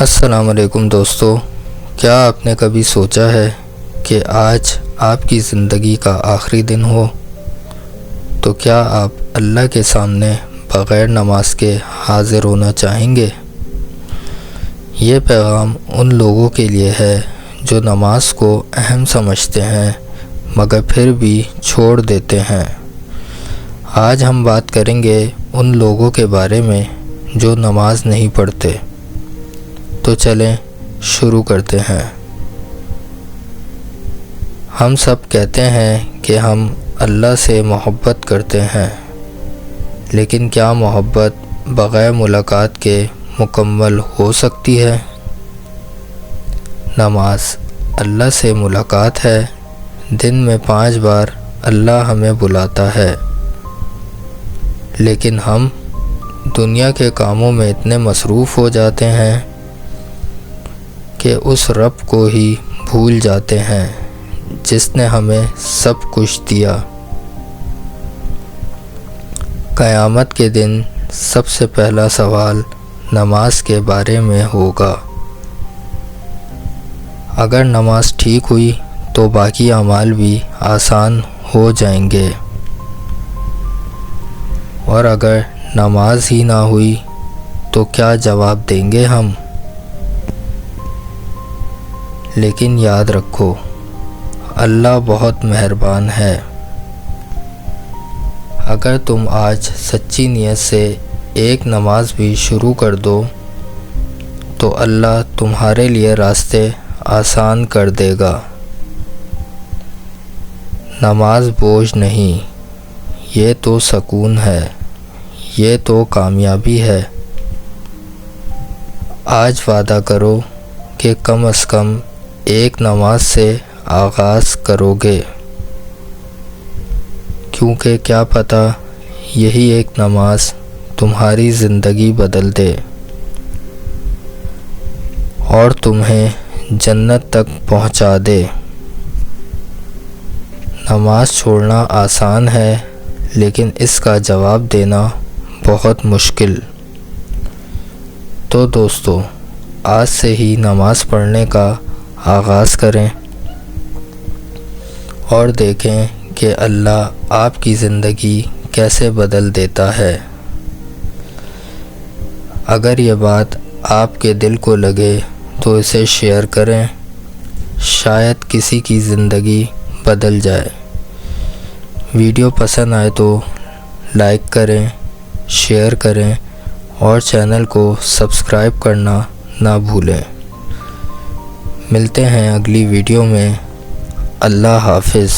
السلام علیکم دوستو، کیا آپ نے کبھی سوچا ہے کہ آج آپ کی زندگی کا آخری دن ہو تو کیا آپ اللہ کے سامنے بغیر نماز کے حاضر ہونا چاہیں گے؟ یہ پیغام ان لوگوں کے لیے ہے جو نماز کو اہم سمجھتے ہیں مگر پھر بھی چھوڑ دیتے ہیں۔ آج ہم بات کریں گے ان لوگوں کے بارے میں جو نماز نہیں پڑھتے۔ تو چلیں شروع کرتے ہیں۔ ہم سب کہتے ہیں کہ ہم اللہ سے محبت کرتے ہیں، لیکن کیا محبت بغیر ملاقات کے مکمل ہو سکتی ہے؟ نماز اللہ سے ملاقات ہے۔ دن میں 5 بار اللہ ہمیں بلاتا ہے، لیکن ہم دنیا کے کاموں میں اتنے مصروف ہو جاتے ہیں کہ اس رب کو ہی بھول جاتے ہیں جس نے ہمیں سب کچھ دیا۔ قیامت کے دن سب سے پہلا سوال نماز کے بارے میں ہوگا۔ اگر نماز ٹھیک ہوئی تو باقی اعمال بھی آسان ہو جائیں گے، اور اگر نماز ہی نہ ہوئی تو کیا جواب دیں گے ہم؟ لیکن یاد رکھو، اللہ بہت مہربان ہے۔ اگر تم آج سچی نیت سے ایک نماز بھی شروع کر دو تو اللہ تمہارے لیے راستے آسان کر دے گا۔ نماز بوجھ نہیں، یہ تو سکون ہے، یہ تو کامیابی ہے۔ آج وعدہ کرو کہ کم از کم ایک نماز سے آغاز کرو گے، کیونکہ کیا پتہ یہی ایک نماز تمہاری زندگی بدل دے اور تمہیں جنت تک پہنچا دے۔ نماز چھوڑنا آسان ہے، لیکن اس کا جواب دینا بہت مشکل۔ تو دوستو، آج سے ہی نماز پڑھنے کا آغاز کریں اور دیکھیں کہ اللہ آپ کی زندگی کیسے بدل دیتا ہے۔ اگر یہ بات آپ کے دل کو لگے تو اسے شیئر کریں، شاید کسی کی زندگی بدل جائے۔ ویڈیو پسند آئے تو لائک کریں، شیئر کریں اور چینل کو سبسکرائب کرنا نہ بھولیں۔ ملتے ہیں اگلی ویڈیو میں۔ اللہ حافظ۔